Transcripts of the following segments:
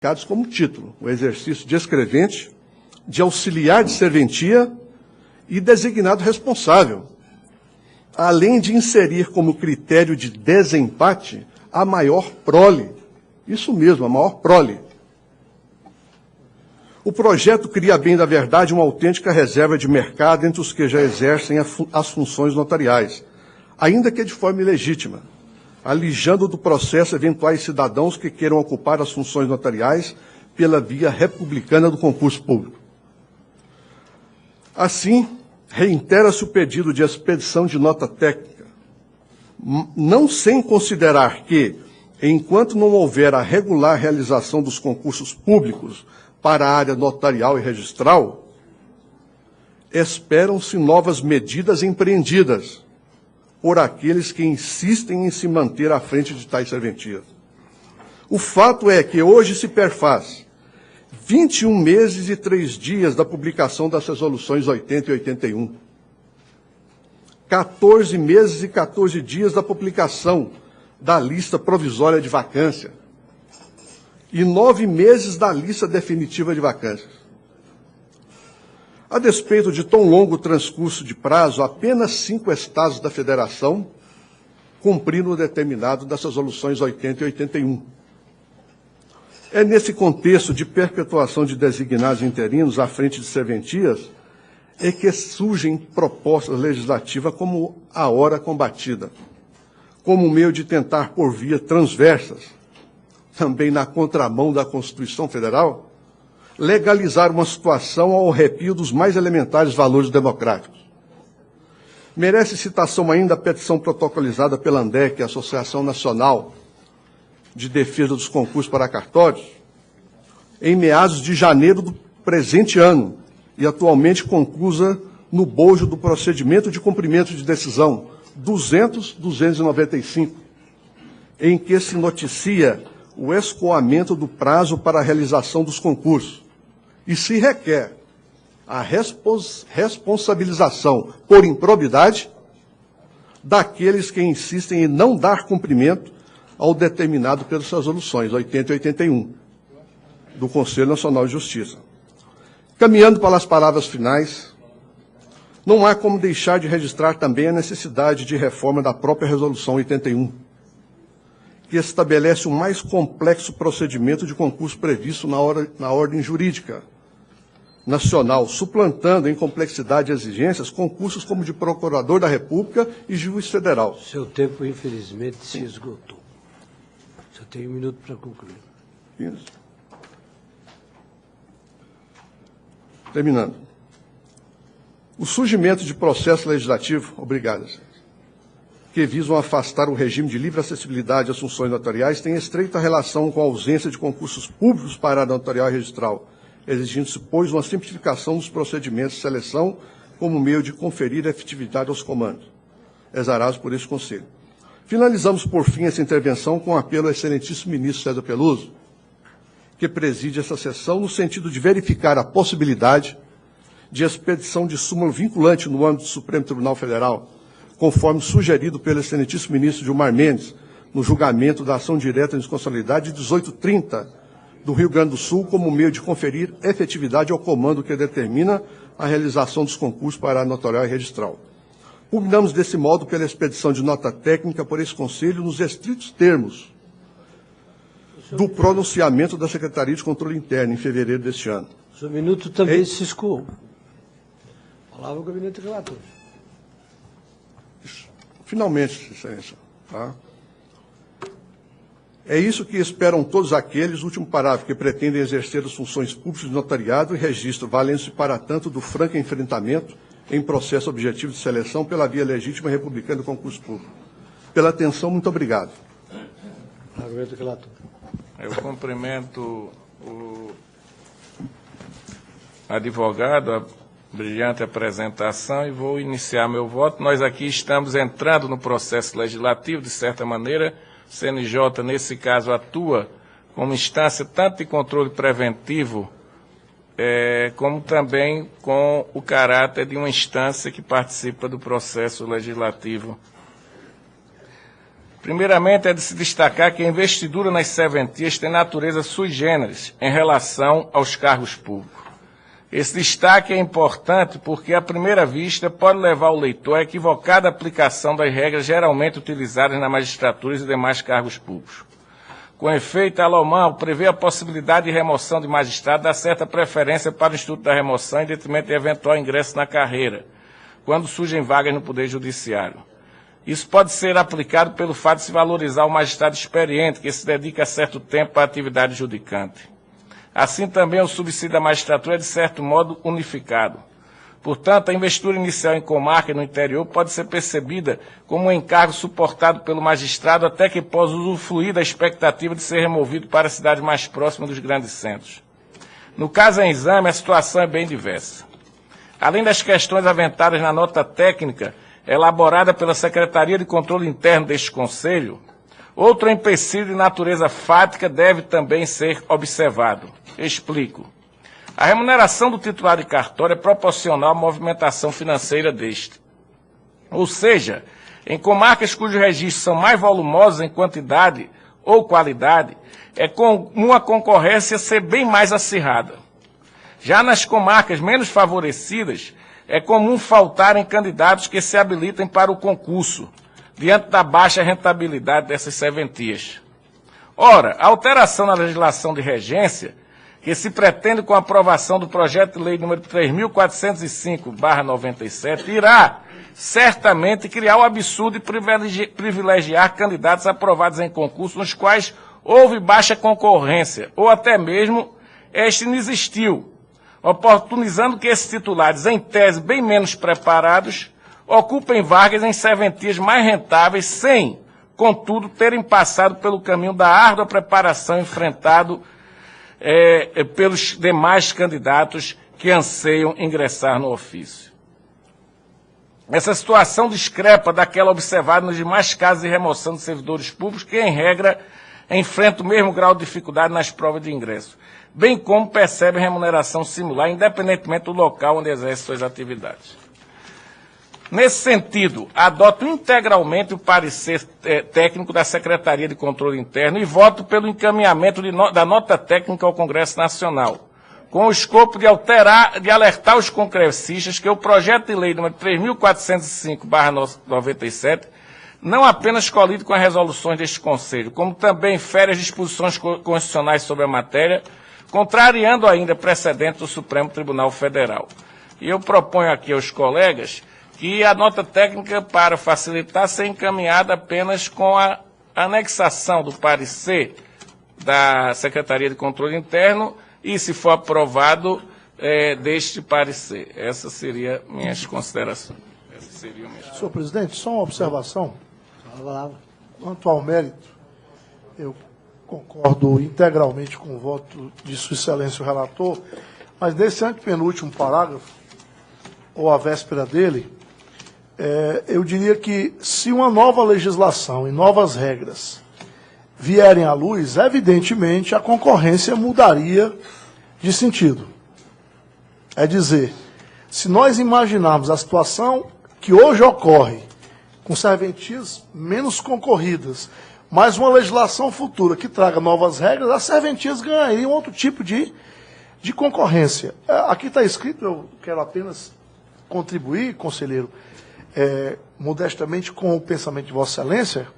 qualificados como título, o exercício de escrevente, de auxiliar de serventia e designado responsável, além de inserir como critério de desempate a maior prole. Isso mesmo, a maior prole. O projeto cria, a bem da verdade, uma autêntica reserva de mercado entre os que já exercem as funções notariais, ainda que de forma ilegítima, alijando do processo eventuais cidadãos que queiram ocupar as funções notariais pela via republicana do concurso público. Assim, reitera-se o pedido de expedição de nota técnica, não sem considerar que, enquanto não houver a regular realização dos concursos públicos para a área notarial e registral, esperam-se novas medidas empreendidas por aqueles que insistem em se manter à frente de tais serventias. O fato é que hoje se perfaz 21 meses e 3 dias da publicação das resoluções 80 e 81. 14 meses e 14 dias da publicação da lista provisória de vacância e 9 meses da lista definitiva de vacâncias. A despeito de tão longo transcurso de prazo, apenas 5 estados da Federação cumpriram o determinado das resoluções 80 e 81. É nesse contexto de perpetuação de designados interinos à frente de serventias é que surgem propostas legislativas como a hora combatida, como meio de tentar, por vias transversas, também na contramão da Constituição Federal, legalizar uma situação ao arrepio dos mais elementares valores democráticos. Merece citação ainda a petição protocolizada pela ANDEC, Associação Nacional de Defesa dos Concursos para Cartórios, em meados de janeiro do presente ano, e atualmente conclusa no bojo do procedimento de cumprimento de decisão 200-295, em que se noticia o escoamento do prazo para a realização dos concursos e se requer a responsabilização por improbidade daqueles que insistem em não dar cumprimento ao determinado pelas resoluções 80 e 81 do Conselho Nacional de Justiça. Caminhando para as palavras finais, não há como deixar de registrar também a necessidade de reforma da própria Resolução 81, que estabelece o mais complexo procedimento de concurso previsto na ordem jurídica nacional, suplantando em complexidade e exigências concursos como de procurador da República e juiz federal. Seu tempo, infelizmente, se esgotou. Só tem 1 minuto para concluir. Isso. Terminando. O surgimento de processo legislativo, obrigado, que visam afastar o regime de livre acessibilidade às funções notariais tem estreita relação com a ausência de concursos públicos para a área notarial e registral, exigindo-se, pois, uma simplificação dos procedimentos de seleção como meio de conferir efetividade aos comandos, exarados por esse Conselho. Finalizamos, por fim, essa intervenção com um apelo ao excelentíssimo ministro César Peluso, que preside essa sessão no sentido de verificar a possibilidade de expedição de súmula vinculante no âmbito do Supremo Tribunal Federal, conforme sugerido pelo excelentíssimo ministro Gilmar Mendes, no julgamento da ação direta de inconstitucionalidade de 1830 do Rio Grande do Sul, como meio de conferir efetividade ao comando que determina a realização dos concursos para a notarial e registral. Pugnamos desse modo pela expedição de nota técnica por esse Conselho nos estritos termos do pronunciamento da Secretaria de Controle Interno em fevereiro deste ano. O seu minuto também se escoou. Falava o gabinete relator. Finalmente, Excelência. Tá? É isso que esperam todos aqueles, último parágrafo, que pretendem exercer as funções públicas de notariado e registro, valendo-se para tanto do franco enfrentamento em processo objetivo de seleção pela via legítima e republicana do concurso público. Pela atenção, muito obrigado. Gabinete relator. Eu cumprimento o advogado, a brilhante apresentação, e vou iniciar meu voto. Nós aqui estamos entrando no processo legislativo, de certa maneira. O CNJ, nesse caso, atua como instância tanto de controle preventivo, como também com o caráter de uma instância que participa do processo legislativo. Primeiramente, é de se destacar que a investidura nas serventias tem natureza sui generis em relação aos cargos públicos. Esse destaque é importante porque, à primeira vista, pode levar o leitor à equivocada aplicação das regras geralmente utilizadas na magistratura e demais cargos públicos. Com efeito, a LOMAN, ao prever a possibilidade de remoção de magistrado, dá certa preferência para o Instituto da Remoção em detrimento de eventual ingresso na carreira, quando surgem vagas no Poder Judiciário. Isso pode ser aplicado pelo fato de se valorizar o magistrado experiente, que se dedica a certo tempo à atividade judicante. Assim também o subsídio da magistratura é, de certo modo, unificado. Portanto, a investidura inicial em comarca e no interior pode ser percebida como um encargo suportado pelo magistrado até que possa usufruir da expectativa de ser removido para a cidade mais próxima dos grandes centros. No caso em exame, a situação é bem diversa. Além das questões aventadas na nota técnica, elaborada pela Secretaria de Controle Interno deste Conselho, outro empecilho de natureza fática deve também ser observado. Explico. A remuneração do titular de cartório é proporcional à movimentação financeira deste. Ou seja, em comarcas cujos registros são mais volumosos em quantidade ou qualidade, é comum a concorrência ser bem mais acirrada. Já nas comarcas menos favorecidas, é comum faltarem candidatos que se habilitem para o concurso, diante da baixa rentabilidade dessas serventias. Ora, a alteração na legislação de regência, que se pretende com a aprovação do projeto de lei número 3.405/97, irá certamente criar o absurdo de privilegiar candidatos aprovados em concurso nos quais houve baixa concorrência, ou até mesmo este não existiu, oportunizando que esses titulares, em tese bem menos preparados, ocupem vagas em serventias mais rentáveis, sem, contudo, terem passado pelo caminho da árdua preparação enfrentado pelos demais candidatos que anseiam ingressar no ofício. Essa situação discrepa daquela observada nos demais casos de remoção de servidores públicos que, em regra, enfrentam o mesmo grau de dificuldade nas provas de ingresso, bem como percebem remuneração similar, independentemente do local onde exercem suas atividades. Nesse sentido, adoto integralmente o parecer técnico da Secretaria de Controle Interno e voto pelo encaminhamento da nota técnica ao Congresso Nacional, com o escopo de alertar os congressistas que o projeto de lei número 3.405/97 não apenas colide com as resoluções deste Conselho, como também fere as disposições constitucionais sobre a matéria, contrariando ainda precedente do Supremo Tribunal Federal. E eu proponho aqui aos colegas que a nota técnica, para facilitar, seja encaminhada apenas com a anexação do parecer da Secretaria de Controle Interno e, se for aprovado, deste parecer. Essas seriam minhas considerações. Senhor presidente, só uma observação. Quanto ao mérito, eu concordo integralmente com o voto de Sua Excelência o relator, mas nesse antepenúltimo parágrafo, ou a véspera dele, eu diria que se uma nova legislação e novas regras vierem à luz, evidentemente a concorrência mudaria de sentido. É dizer, se nós imaginarmos a situação que hoje ocorre, com serventias menos concorridas, mas uma legislação futura que traga novas regras, as serventias ganhariam outro tipo de concorrência. Aqui está escrito, eu quero apenas contribuir, conselheiro, modestamente com o pensamento de Vossa Excelência,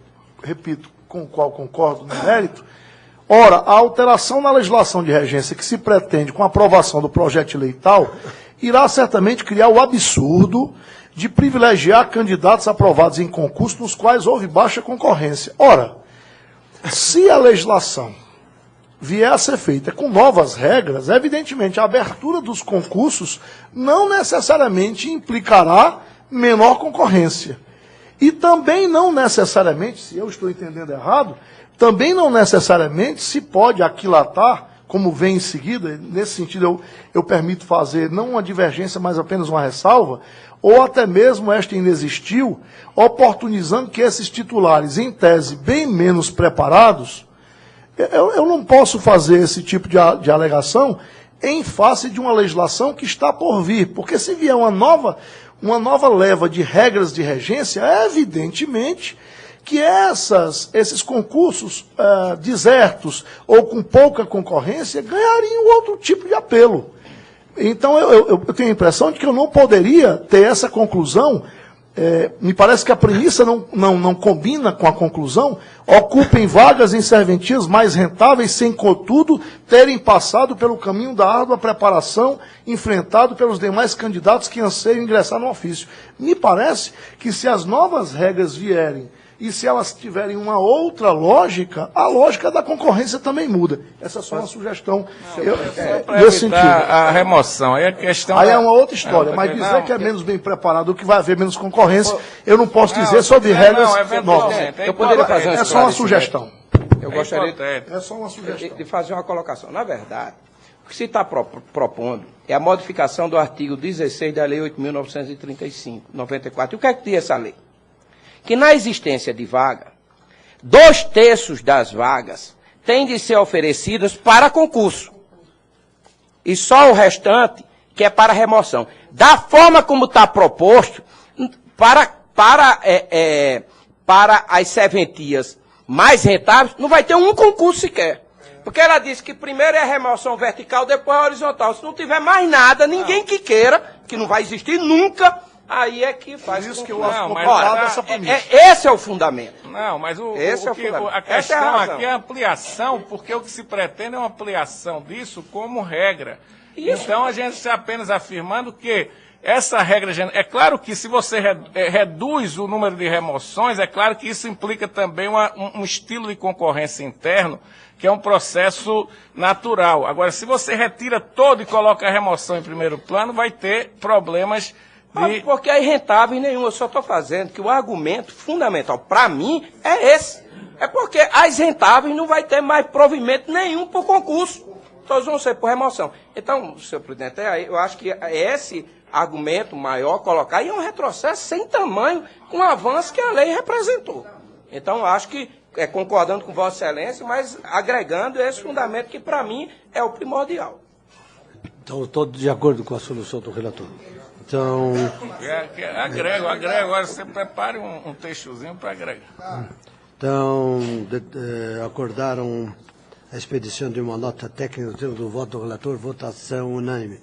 repito, com o qual concordo no mérito. Ora, a alteração na legislação de regência que se pretende com a aprovação do projeto de lei tal, irá certamente criar o absurdo de privilegiar candidatos aprovados em concurso nos quais houve baixa concorrência. Ora, se a legislação vier a ser feita com novas regras, evidentemente a abertura dos concursos não necessariamente implicará menor concorrência. E também não necessariamente, se eu estou entendendo errado, também não necessariamente se pode aquilatar, como vem em seguida, nesse sentido eu permito fazer não uma divergência, mas apenas uma ressalva, ou até mesmo esta inexistiu, oportunizando que esses titulares, em tese, bem menos preparados, eu não posso fazer esse tipo de alegação em face de uma legislação que está por vir, porque se vier uma nova leva de regras de regência, evidentemente que esses concursos desertos ou com pouca concorrência ganhariam outro tipo de apelo. Então, eu tenho a impressão de que eu não poderia ter essa conclusão. Me parece que a premissa não combina com a conclusão. Ocupem vagas em serventias mais rentáveis, sem, contudo, terem passado pelo caminho da árdua preparação enfrentado pelos demais candidatos que anseiam ingressar no ofício. Me parece que, se as novas regras vierem e se elas tiverem uma outra lógica, a lógica da concorrência também muda. Essa é só uma sugestão nesse sentido. A remoção, aí a questão... Aí é uma outra história, mas dizer que é menos bem preparado, que vai haver menos concorrência, eu não posso dizer sobre regras novas. Eu poderia fazer É só uma sugestão. Eu gostaria É só uma sugestão. de fazer uma colocação. Na verdade, o que se está propondo é a modificação do artigo 16 da Lei 8.935, 94. E o que é que diz essa lei? Que na existência de vaga, 2/3 das vagas têm de ser oferecidas para concurso. E só o restante que é para remoção. Da forma como está proposto, para as serventias mais rentáveis, não vai ter um concurso sequer. Porque ela disse que primeiro é a remoção vertical, depois a horizontal. Se não tiver mais nada, ninguém que queira, que não vai existir nunca, aí é que faz Por isso que eu concurso. acho Não, mas complicado essa premissa. Esse é o fundamento. Não, mas Esse é o fundamento. a Essa é a questão razão. aqui é a ampliação, porque o que se pretende é uma ampliação disso como regra. Isso. Então, a gente está apenas afirmando que essa regra... É claro que se você reduz o número de remoções, é claro que isso implica também um estilo de concorrência interno, que é um processo natural. Agora, se você retira todo e coloca a remoção em primeiro plano, vai ter problemas de... Porque é irrentável nenhum. Eu só estou fazendo que o argumento fundamental, para mim, é esse. É porque as rentáveis não vai ter mais provimento nenhum por concurso. Todos vão ser por remoção. Então, senhor presidente, eu acho que esse argumento maior colocar aí é um retrocesso sem tamanho com o avanço que a lei representou. Então, eu acho que, concordando com Vossa Excelência, mas agregando esse fundamento que, para mim, é o primordial. Então, estou de acordo com a solução do relator. Então, Agrego. Agora você prepare um textozinho para agregar. então acordaram a expedição de uma nota técnica no termo do voto do relator, votação unânime.